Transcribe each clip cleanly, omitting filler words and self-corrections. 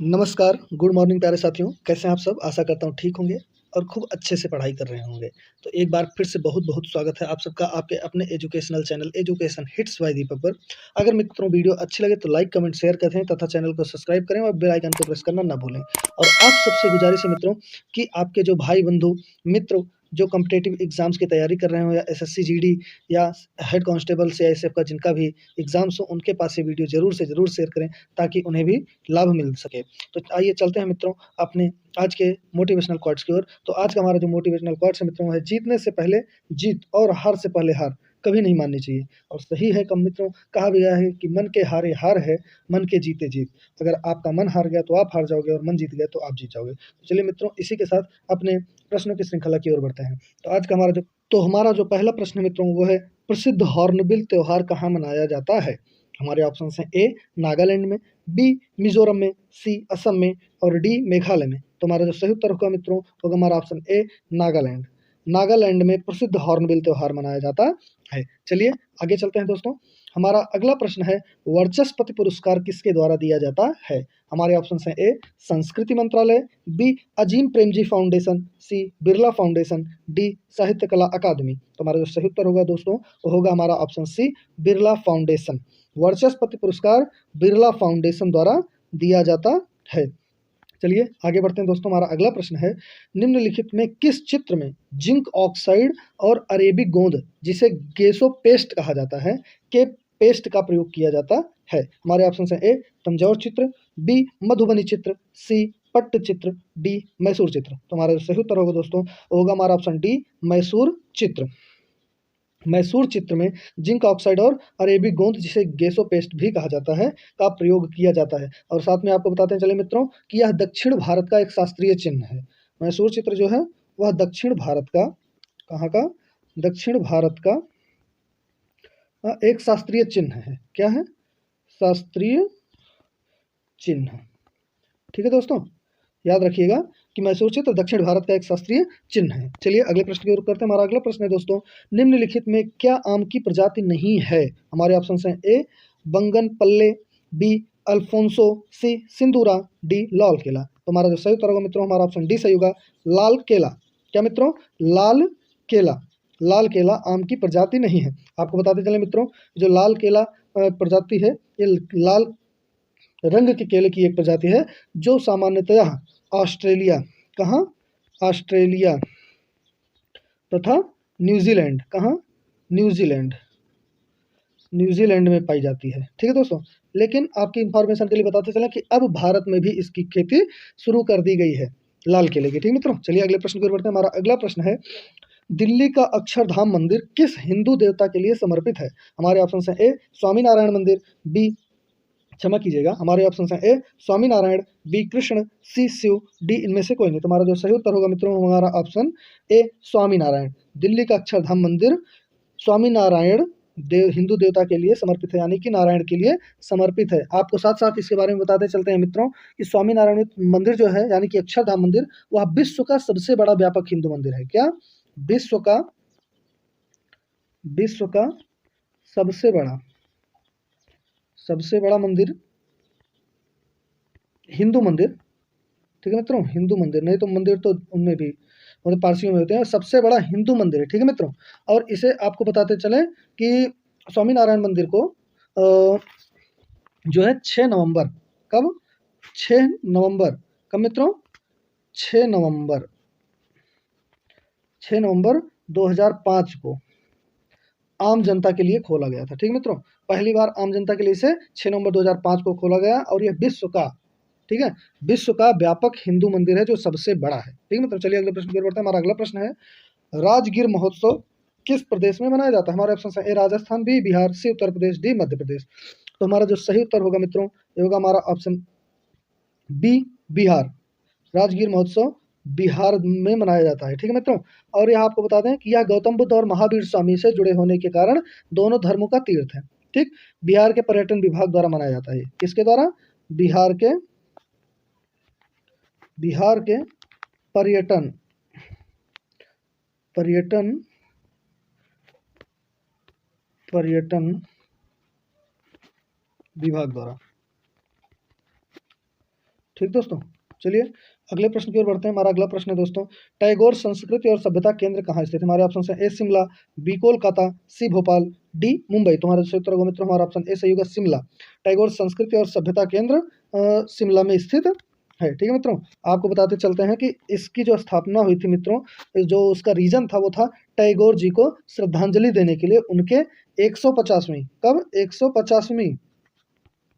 नमस्कार, good morning प्यारे साथियों, कैसे हैं आप सब? आशा करता हूँ ठीक होंगे और खूब अच्छे से पढ़ाई कर रहे होंगे। तो एक बार फिर से बहुत-बहुत स्वागत है आप सबका आपके अपने educational channel education hits by Deepak पर। अगर मित्रों वीडियो अच्छी लगे तो लाइक, कमेंट, शेयर करें तथा चैनल को सब्सक्राइब करें और बेल आइकन को प्रेस करना ना भूलें। और आप सबसे गुजारिश है मित्रों कि आपके जो भाई-बंधु, मित्र जो कॉम्पिटिटिव एग्ज़ाम्स की तैयारी कर रहे हो या एसएससी, जीडी या हेड कांस्टेबल, सीआईएसएफ का जिनका भी एग्ज़ाम्स हो, उनके पास ये वीडियो ज़रूर से ज़रूर शेयर करें ताकि उन्हें भी लाभ मिल सके। तो आइए चलते हैं मित्रों अपने आज के मोटिवेशनल क्वाट्स की ओर। तो आज का हमारा जो मोटिवेशनल क्वाट्स है मित्रों वो है जीतने से पहले जीत और हार से पहले हार कभी नहीं माननी चाहिए। और सही है कम मित्रों, कहा गया है कि मन के हारे हार है, मन के जीते जीत। अगर आपका मन हार गया तो आप हार जाओगे और मन जीत गया तो आप जीत जाओगे। तो चलिए मित्रों इसी के साथ अपने प्रश्नों की श्रृंखला की ओर बढ़ते हैं। तो आज का हमारा जो पहला प्रश्न है मित्रों वो है प्रसिद्ध हॉर्नबिल त्योहार कहाँ मनाया जाता है? हमारे ऑप्शन हैं ए नागालैंड में, बी मिजोरम में, सी असम में और डी मेघालय में। तो हमारा जो सही उत्तर होगा मित्रों होगा हमारा ऑप्शन ए नागालैंड। नागालैंड में प्रसिद्ध हॉर्नबिल त्योहार मनाया जाता है। चलिए आगे चलते हैं दोस्तों। हमारा अगला प्रश्न है वर्चस्पति पुरस्कार किसके द्वारा दिया जाता है? हमारे ऑप्शन हैं ए संस्कृति मंत्रालय, बी अजीम प्रेमजी फाउंडेशन, सी बिरला फाउंडेशन, डी साहित्य कला अकादमी। तो हमारा जो सही उत्तर होगा दोस्तों वो होगा हमारा ऑप्शन सी बिरला फाउंडेशन। वर्चस्पति पुरस्कार बिरला फाउंडेशन द्वारा दिया जाता है। चलिए आगे बढ़ते हैं दोस्तों। हमारा अगला प्रश्न है निम्नलिखित में किस चित्र में जिंक ऑक्साइड और अरेबिक गोंद जिसे गेसो पेस्ट कहा जाता है के पेस्ट का प्रयोग किया जाता है? हमारे ऑप्शन हैं ए तंजौर चित्र, बी मधुबनी चित्र, सी पट्ट चित्र, डी मैसूर चित्र। तो हमारा जो सही उत्तर होगा दोस्तों होगा हमारा ऑप्शन डी मैसूर चित्र। मैसूर चित्र में जिंक ऑक्साइड और अरेबिक गोंद जिसे गेसो पेस्ट भी कहा जाता है का प्रयोग किया जाता है। और साथ में आपको बताते हैं चले मित्रों कि यह दक्षिण भारत का एक शास्त्रीय चिन्ह है। मैसूर चित्र जो है वह दक्षिण भारत का, कहाँ का? दक्षिण भारत का एक शास्त्रीय चिन्ह है। क्या है? शास्त्रीय चिन्ह। ठीक है दोस्तों, याद रखिएगा कि मैसूर चित्र दक्षिण भारत का एक शास्त्रीय चिन्ह है। चलिए अगले प्रश्न की ओर करते हैं। हमारा अगला प्रश्न है दोस्तों निम्नलिखित में क्या आम की प्रजाति नहीं है? हमारे ऑप्शन हैं ए बंगन पल्ले, बी अल्फोंसो, सी सिंदूरा, डी लाल केला। तो हमारा जो सही उत्तर होगा मित्रों हमारा ऑप्शन डी सही होगा लाल केला। क्या मित्रों? लाल केला। लाल केला आम की प्रजाति नहीं है। आपको बताते चले मित्रों जो लाल केला प्रजाति है ये लाल रंग के केले की एक प्रजाति है जो सामान्यतया ऑस्ट्रेलिया, कहाँ? ऑस्ट्रेलिया तथा न्यूजीलैंड, कहाँ? न्यूजीलैंड, न्यूजीलैंड में पाई जाती है। ठीक है दोस्तों, लेकिन आपकी इंफॉर्मेशन के लिए बताते चलें कि अब भारत में भी इसकी खेती शुरू कर दी गई है लाल केले की। ठीक मित्रों, चलिए अगले प्रश्न की ओर बढ़ते हैं। हमारा अगला प्रश्न है दिल्ली का अक्षरधाम मंदिर किस हिंदू देवता के लिए समर्पित है? हमारे ऑप्शन हैं ए स्वामी नारायण मंदिर, बी क्षमा कीजिएगा हमारे ऑप्शन हैं ए स्वामी नारायण, बी कृष्ण, सी शिव, डी इनमें से कोई नहीं। तो हमारा जो सही उत्तर होगा मित्रों हमारा ऑप्शन ए स्वामी नारायण। दिल्ली का अक्षरधाम मंदिर स्वामी नारायण हिंदू देवता के लिए समर्पित है, यानी कि नारायण के लिए समर्पित है। आपको साथ साथ इसके बारे में बताते चलते हैं मित्रों कि स्वामी नारायण मंदिर जो है यानी कि अक्षरधाम मंदिर वह विश्व का सबसे बड़ा व्यापक हिंदू मंदिर है। क्या? विश्व का सबसे बड़ा मंदिर, हिंदू मंदिर। ठीक है मित्रों, हिंदू मंदिर, नहीं तो मंदिर तो उनमें भी मतलब पारसियों में होते हैं। सबसे बड़ा हिंदू मंदिर है। ठीक है मित्रों, और इसे आपको बताते चले कि स्वामी नारायण मंदिर को जो है 6 नवंबर, कब? 6 नवंबर, कब मित्रों? 6 नवंबर 2005 को आम जनता के लिए खोला गया था। ठीक है मित्रों, पहली बार आम जनता के लिए इसे 6 नवंबर 2005 को खोला गया और यह विश्व का, ठीक है, विश्व का व्यापक हिंदू मंदिर है जो सबसे बड़ा है। ठीक है मित्रों, चलिए अगले प्रश्न की ओर बढ़ते हैं। हमारा अगला प्रश्न है राजगीर महोत्सव किस प्रदेश में मनाया जाता है? हमारे ऑप्शन है ए राजस्थान, बी बिहार, सी उत्तर प्रदेश, डी मध्य प्रदेश। तो हमारा जो सही उत्तर होगा मित्रों ये होगा हमारा ऑप्शन बी बिहार। राजगीर महोत्सव बिहार में मनाया जाता है। ठीक है मित्रों, और यह आपको बता दें कि यह गौतम बुद्ध और महावीर स्वामी से जुड़े होने के कारण दोनों धर्मों का तीर्थ है। ठीक, बिहार के पर्यटन विभाग द्वारा मनाया जाता है। किसके द्वारा? बिहार के पर्यटन विभाग द्वारा। ठीक दोस्तों, चलिए अगले प्रश्न की ओर बढ़ते हैं। हमारा अगला प्रश्न है दोस्तों, टैगोर संस्कृति और सभ्यता केंद्र कहाँ स्थित है? हमारे ऑप्शन है ए शिमला, बी कोलकाता, सी भोपाल, डी मुंबई। तुम्हारा सही उत्तर होगा मित्रों हमारा ऑप्शन ए सही होगा शिमला। टैगोर संस्कृति और सभ्यता केंद्र शिमला में स्थित है। ठीक है मित्रों, आपको बताते चलते हैं कि इसकी जो स्थापना हुई थी मित्रों, जो उसका रीजन था वो था टैगोर जी को श्रद्धांजलि देने के लिए उनके 150वीं कब 150वीं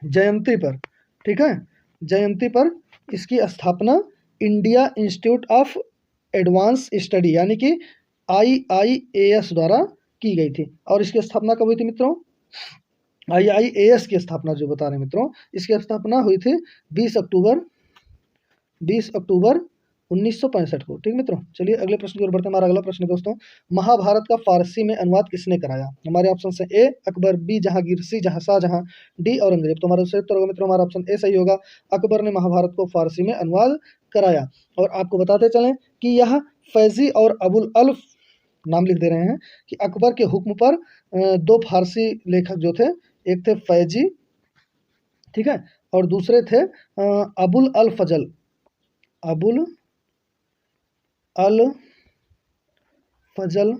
जयंती पर, ठीक है, जयंती पर इसकी स्थापना India institute of advance study यानी कि IIAS द्वारा की गई थी। और इसकी स्थापना कब हुई थी मित्रों? IIAS की स्थापना जो बता रहे हैं मित्रों, इसकी स्थापना हुई थी 20 अक्टूबर 1965 को। ठीक मित्रों, चलिए अगले प्रश्न की ओर बढ़ते हैं। हमारा अगला प्रश्न है दोस्तों, महाभारत का फारसी में अनुवाद किसने कराया? हमारे ऑप्शन से ए अकबर, बी जहांगीर, सी शाहजहां, डी औरंगजेब। तो हमारा सही उत्तर होगा मित्रों हमारा ऑप्शन ए सही होगा। अकबर ने महाभारत को फारसी में अनुवाद कराया। और आपको बताते चलें कि यह फैजी और अबुल अल्फ नाम लिख दे रहे हैं कि अकबर के हुक्म पर दो फारसी लेखक जो थे, एक थे फैजी, ठीक है, और दूसरे थे अबुल अल फजल, अबुल अल फजल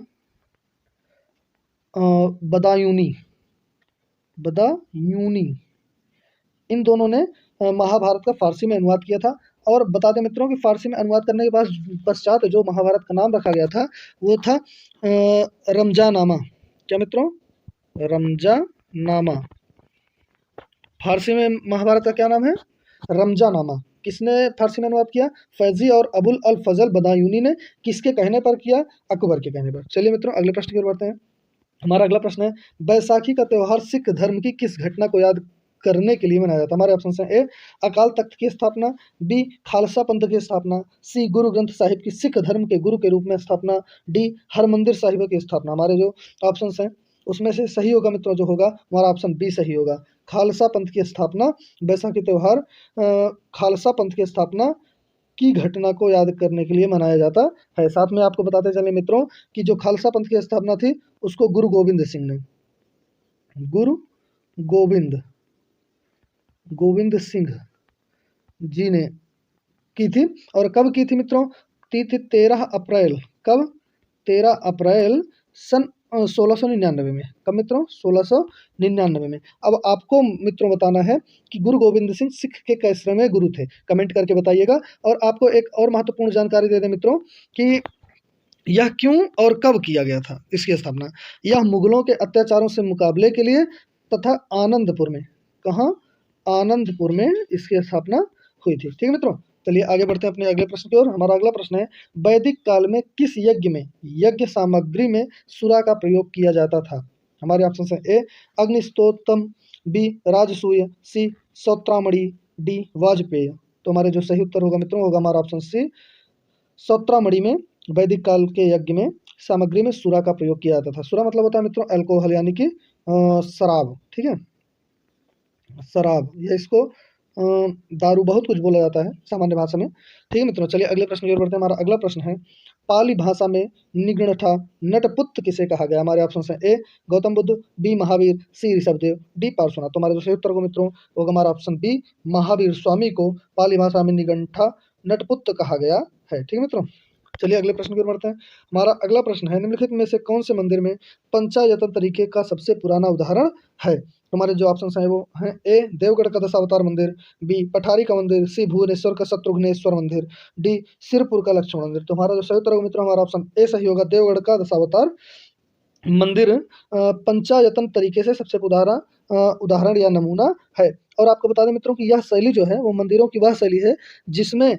बदायूनी, इन दोनों ने महाभारत का फारसी में अनुवाद किया था। और बता दें मित्रों कि फारसी में अनुवाद करने के पश्चात जो महाभारत का नाम रखा गया था वो था रमजानामा। क्या मित्रों? रमजानामा। फारसी में महाभारत का क्या नाम है? रमजानामा। किसने फारसी में अनुवाद किया? फैजी और अबुल अल फजल बदायूनी ने। किसके कहने पर किया? अकबर के कहने पर। चलिए मित्रों अगले प्रश्न की ओर बढ़ते हैं। हमारा अगला प्रश्न है, बैसाखी का त्यौहार सिख धर्म की किस घटना को याद करने के लिए मनाया जाता है? हमारे ऑप्शन है ए अकाल तख्त की स्थापना, बी खालसा पंथ की स्थापना, सी गुरु ग्रंथ साहिब की सिख धर्म के गुरु के रूप में स्थापना, डी हरमंदिर साहिब की स्थापना। हमारे जो ऑप्शन हैं उसमें से सही होगा मित्रों जो होगा हमारा ऑप्शन बी सही होगा। खालसा पंथ की स्थापना, बैसाखी त्यौहार खालसा पंथ की स्थापना की घटना को याद करने के लिए मनाया जाता है। साथ में आपको बताते चले मित्रों कि जो खालसा पंथ की स्थापना थी उसको गुरु गोविंद सिंह ने, गुरु गोविंद सिंह जी ने की थी। और कब की थी मित्रों? 13 अप्रैल, कब? 13 अप्रैल सन 1699 में। कब मित्रों? 1699 में। अब आपको मित्रों बताना है कि गुरु गोविंद सिंह सिख के कैसवें गुरु थे, कमेंट करके बताइएगा। और आपको एक और महत्वपूर्ण जानकारी दे दें मित्रों कि यह क्यों और कब किया गया था इसकी स्थापना। यह मुगलों के अत्याचारों से मुकाबले के लिए तथा आनंदपुर में, कहाँ? आनंदपुर में इसकी स्थापना हुई थी। ठीक है मित्रों, चलिए आगे बढ़ते हैं अपने अगले प्रश्न की ओर। हमारा अगला प्रश्न है, वैदिक काल में किस यज्ञ में यज्ञ सामग्री में सुरा का प्रयोग किया जाता था? हमारे ऑप्शन है ए अग्निस्तोत्रम, बी राजसूय, सी सौत्रामणि, डी वाजपेय। तो हमारे जो सही उत्तर होगा मित्रों होगा हमारा ऑप्शन सी सौत्रामणि में वैदिक काल के यज्ञ में सामग्री में सुरा का प्रयोग किया जाता था। सुरा मतलब होता है मित्रों अल्कोहल यानी कि शराब। ठीक है, शराब, या इसको दारू बहुत कुछ बोला जाता है सामान्य भाषा में। ठीक है मित्रों, चलिए अगले प्रश्न की ओर बढ़ते हैं। हमारा अगला प्रश्न है, पाली भाषा में निगणठा नटपुत्र किसे कहा गया? हमारे ऑप्शन है ए गौतम बुद्ध, बी महावीर, सी ऋषभदेव, डी पार्श्वनाथ। तो हमारे जो सही उत्तर को मित्रों होगा हमारा ऑप्शन बी महावीर स्वामी को पाली भाषा में निगंठा नटपुत्र कहा गया है। ठीक है मित्रों, चलिए अगले प्रश्न की ओर बढ़ते हैं। हमारा अगला प्रश्न है, निम्नलिखित में से कौन से मंदिर में पंचायतन तरीके का सबसे पुराना उदाहरण है? हमारे जो ऑप्शन हैं वो हैं ए देवगढ़ का दशावतार मंदिर, बी पठारी का मंदिर, सी भुवनेश्वर का शत्रुघ्नेश्वर मंदिर, डी सिरपुर का लक्ष्मण मंदिर। तो हमारा जो सही उत्तर होगा मित्रों हमारा ऑप्शन ए सही होगा। देवगढ़ का दशावतार मंदिर पंचायतन तरीके से सबसे उदाहरण या नमूना है। और आपको बता दें मित्रों कि यह शैली जो है वो मंदिरों की वह शैली है जिसमें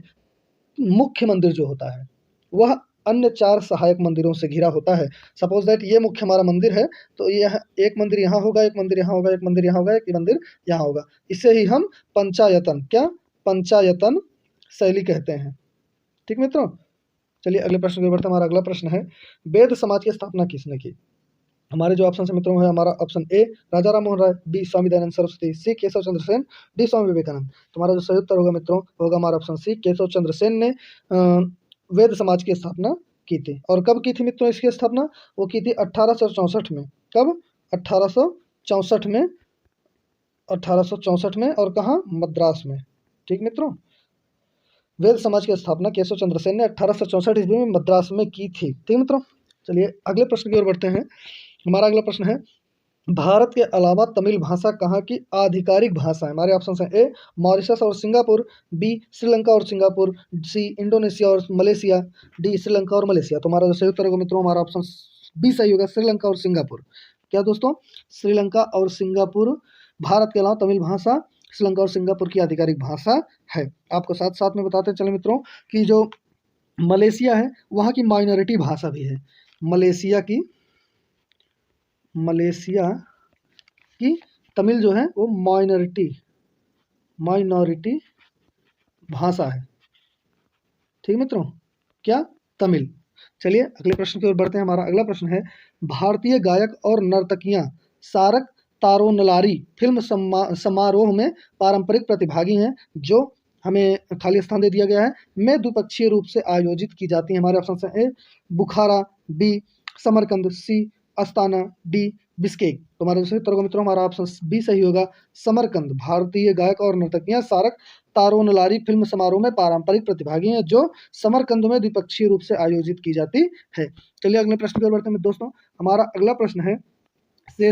मुख्य मंदिर जो होता है वह अन्य 4 सहायक मंदिरों से घिरा होता है। सपोज दैट ये मुख्य हमारा मंदिर है तो यह एक मंदिर यहाँ होगा, एक मंदिर यहाँ होगा, एक मंदिर यहाँ होगा, एक मंदिर यहाँ होगा। इसे ही हम पंचायतन शैली कहते हैं। ठीक मित्रों, चलिए अगले प्रश्न की ओर बढ़ते हैं। हमारा अगला प्रश्न है, वेद समाज की स्थापना किसने की? हमारे जो ऑप्शन है मित्रों है हमारा option A Raja Ram Mohan Roy, B Swami Dayanand Saraswati, C Keshav Chandra Sen, D Swami Vivekananda. तुम्हारा जो सही उत्तर होगा मित्रों होगा हमारा ऑप्शन सी केशव चंद्र सेन ने वेद समाज की स्थापना की थी। और कब की थी मित्रों इसकी स्थापना? वो की थी 1864 में। कब? 1864 में और कहाँ? मद्रास में। ठीक मित्रों, वेद समाज की स्थापना केशव चंद्र सेन ने 1864 ईस्वी में मद्रास में की थी। ठीक मित्रों, चलिए अगले प्रश्न की ओर बढ़ते हैं। हमारा अगला प्रश्न है, भारत के अलावा तमिल भाषा कहाँ की आधिकारिक भाषा है? हमारे ऑप्शन हैं ए मॉरिशस और सिंगापुर, बी श्रीलंका और सिंगापुर, सी इंडोनेशिया और मलेशिया, डी श्रीलंका और मलेशिया। तो हमारा जो सही उत्तर होगा मित्रों, हमारा ऑप्शन बी सही होगा, श्रीलंका और सिंगापुर। क्या दोस्तों, श्रीलंका और सिंगापुर भारत के अलावा तमिल भाषा श्रीलंका और सिंगापुर की आधिकारिक भाषा है। आपको साथ साथ में बताते चले मित्रों कि जो मलेशिया है वहाँ की माइनॉरिटी भाषा भी है। मलेशिया की तमिल जो है वो माइनॉरिटी भाषा है। ठीक मित्रों, क्या? तमिल। चलिए अगले प्रश्न की ओर बढ़ते हैं। हमारा अगला प्रश्न है, भारतीय गायक और नर्तकियां सारक तारोनलारी फिल्म समारोह में पारंपरिक प्रतिभागी हैं जो हमें खाली स्थान दे दिया गया है में द्विपक्षीय रूप से आयोजित की जाती है। हमारे ऑप्शन है ए बुखारा, बी समरकंद, सी अस्ताना, डी बिस्केक। तो हमारा सही उत्तर होगा मित्रों, हमारा ऑप्शन बी सही होगा, समरकंद। भारतीय गायक और नर्तकियां सारक तारोनलारी फिल्म समारोह में पारंपरिक प्रतिभागी हैं जो समरकंद में द्विपक्षीय रूप से आयोजित की जाती है। चलिए अगले प्रश्न की ओर बढ़ते हैं दोस्तों। हमारा अगला प्रश्न है,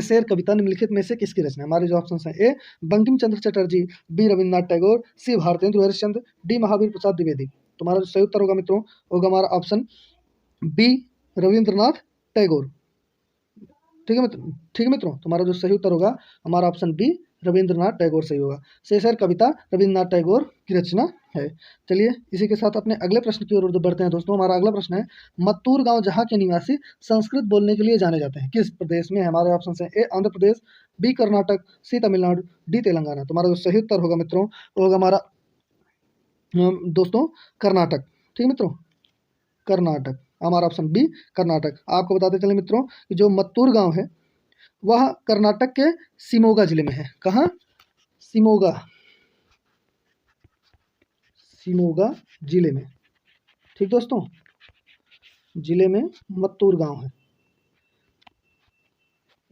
शेर कविता निम्नलिखित में से किसकी रचना है? हमारे जो ऑप्शन हैं, ए बंकिम चंद्र चटर्जी, बी रविन्द्रनाथ टैगोर, सी भारतेंदु हरिश्चंद्र, डी महावीर प्रसाद द्विवेदी। तुम्हारा जो सही उत्तर होगा मित्रों होगा हमारा ऑप्शन बी रविन्द्रनाथ टैगोर। ठीक है मित्रों, तुम्हारा जो सही उत्तर होगा हमारा ऑप्शन बी रविन्द्रनाथ टैगोर सही होगा। शेर कविता रविन्द्रनाथ टैगोर की रचना है। चलिए इसी के साथ अपने अगले प्रश्न की ओर बढ़ते हैं दोस्तों। हमारा अगला प्रश्न है, मत्तूर गांव जहां के निवासी संस्कृत बोलने के लिए जाने जाते हैं किस प्रदेश में? हमारे ऑप्शन है, ए आंध्र प्रदेश, बी कर्नाटक, सी तमिलनाडु, डी तेलंगाना। तुम्हारा जो सही उत्तर होगा मित्रों वो होगा हमारा दोस्तों कर्नाटक। ठीक मित्रों, कर्नाटक, हमारा ऑप्शन बी कर्नाटक। आपको बताते चले मित्रों कि जो मत्तूर गांव है वह कर्नाटक के शिमोगा जिले में है। कहाँ? शिमोगा जिले में। ठीक दोस्तों, जिले में मत्तूर गांव है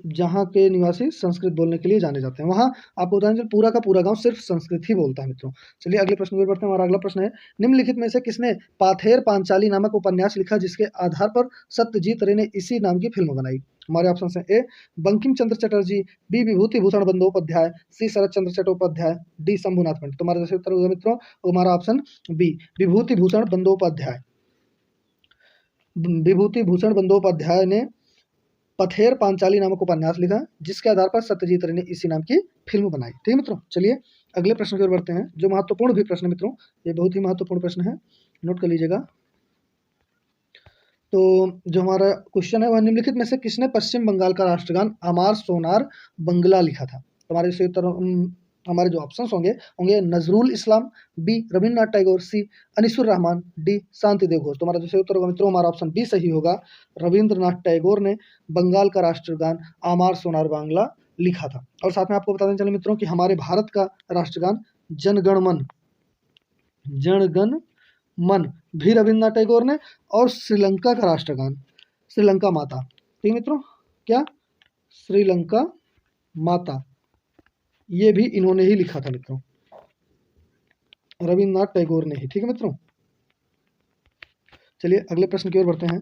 जहाँ के निवासी संस्कृत बोलने के लिए जाने जाते हैं। वहाँ आपको बताएं पूरा का पूरा गांव सिर्फ संस्कृत ही बोलता है मित्रों। चलिए अगले प्रश्न की ओर बढ़ते हैं। हमारा अगला प्रश्न है, निम्नलिखित में से किसने पाथेर पांचाली नामक उपन्यास लिखा जिसके आधार पर सत्यजीत रे ने इसी नाम की फिल्म बनाई? हमारे ऑप्शन हैं, ए बंकिम चंद्र चटर्जी, बी विभूति भूषण बंदोपाध्याय, सी शरद चंद्र चट्टोपाध्याय, डी शंभुनाथ पंडित। तुम्हारा जैसे उत्तर होगा मित्रों हमारा ऑप्शन बी विभूति भूषण बंदोपाध्याय। विभूति भूषण बंदोपाध्याय ने पथेर पांचाली नामक उपन्यास लिखा जिसके आधार पर सत्यजीत रे ने इसी नाम की फिल्म बनाई। ठीक है मित्रों, चलिए अगले प्रश्न की ओर बढ़ते हैं जो महत्वपूर्ण भी प्रश्न मित्रों, ये बहुत ही महत्वपूर्ण प्रश्न है, नोट कर लीजिएगा। तो जो हमारा क्वेश्चन है वह, निम्नलिखित में से किसने पश्चिम बंगाल का राष्ट्रगान अमार सोनार बंगला लिखा था? तो हमारे सही उत्तर हमारे जो ऑप्शंस होंगे नजरुल इस्लाम, बी रविन्द्रनाथ टैगोर, सी अनिसुर रहमान, डी शांति देव घोष। तो हमारा जो सही उत्तर होगा मित्रों हमारा ऑप्शन बी सही होगा, रविन्द्रनाथ टैगोर ने बंगाल का राष्ट्रगान आमार सोनार बांग्ला लिखा था। और साथ में आपको बताते चले मित्रों कि हमारे भारत का राष्ट्रगान जनगण मन भी रविन्द्रनाथ टैगोर ने, और श्रीलंका का राष्ट्रगान श्रीलंका माता। ठीक मित्रों, क्या? श्रीलंका माता, ये भी इन्होंने ही लिखा था मित्रों, रविन्द्रनाथ टैगोर ने ही। ठीक है मित्रों, चलिए अगले प्रश्न की ओर बढ़ते हैं।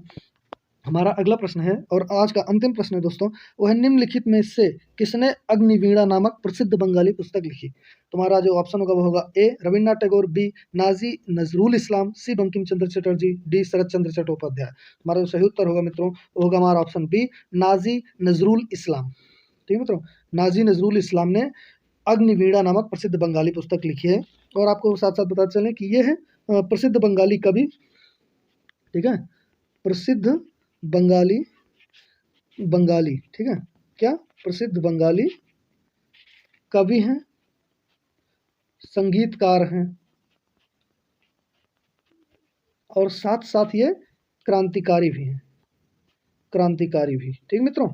हमारा अगला प्रश्न है और आज का अंतिम प्रश्न है दोस्तों, वह निम्नलिखित में से किसने अग्निवीणा नामक प्रसिद्ध बंगाली पुस्तक लिखी? तुम्हारा जो ऑप्शन होगा वो होगा, ए रविन्द्रनाथ टैगोर, बी नाजी नजरुल इस्लाम, सी बंकिम चंद्र चटर्जी, डी शरद चंद्र चट्टोपाध्याय। तुम्हारा जो सही उत्तर होगा मित्रों वो होगा हमारा option B Nazi Nazrul Islam. ठीक है मित्रों, नाजी नजरुल इस्लाम ने अग्निवीणा नामक प्रसिद्ध बंगाली पुस्तक लिखी है। और आपको साथ साथ बताते चलें कि ये है प्रसिद्ध बंगाली कवि। ठीक है, प्रसिद्ध बंगाली, ठीक है, क्या? प्रसिद्ध बंगाली कवि हैं, संगीतकार हैं, और साथ साथ ये क्रांतिकारी भी हैं, ठीक मित्रों,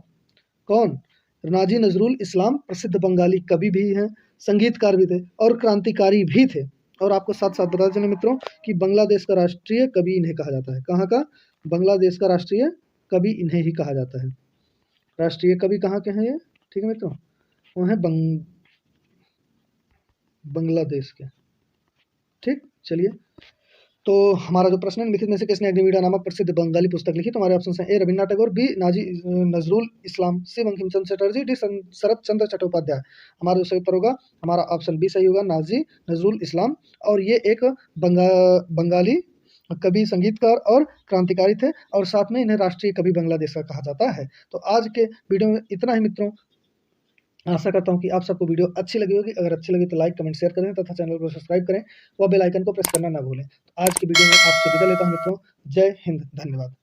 कौन? नाजी नजरुल इस्लाम प्रसिद्ध बंगाली कवि भी हैं, संगीतकार भी थे और क्रांतिकारी भी थे। और आपको साथ साथ बता चलें मित्रों कि बांग्लादेश का राष्ट्रीय कवि इन्हें कहा जाता है। कहाँ का? बांग्लादेश का राष्ट्रीय कवि इन्हें ही कहा जाता है। राष्ट्रीय कवि कहाँ के हैं ये? ठीक है मित्रों, वो है बांग्लादेश के। ठीक, चलिए तो हमारा जो प्रश्न है, निम्नलिखित में से किसने अग्निवीणा नामक प्रसिद्ध बंगाली पुस्तक लिखी? तो हमारे ऑप्शन हैं ए रविन्द्रनाथ टैगोर, बी नजरुल इस्लाम, सी बंकिम चंद्र चटर्जी, डी शरत चंद्र चट्टोपाध्याय। हमारा जो सही उत्तर होगा, हमारा ऑप्शन बी सही होगा, नाजी नजरुल इस्लाम। और ये एक बंगाली कवि, संगीतकार और क्रांतिकारी थे, और साथ में इन्हें राष्ट्रीय कवि बांग्लादेश का कहा जाता है। तो आज के वीडियो में इतना ही मित्रों। आशा करता हूँ कि आप सबको वीडियो अच्छी लगी होगी। अगर अच्छी लगी तो लाइक, कमेंट, शेयर करें तथा चैनल को सब्सक्राइब करें व बेल आइकन को प्रेस करना ना भूलें। तो आज की वीडियो में आपसे विदा लेता हूँ मित्रों। जय हिंद, धन्यवाद।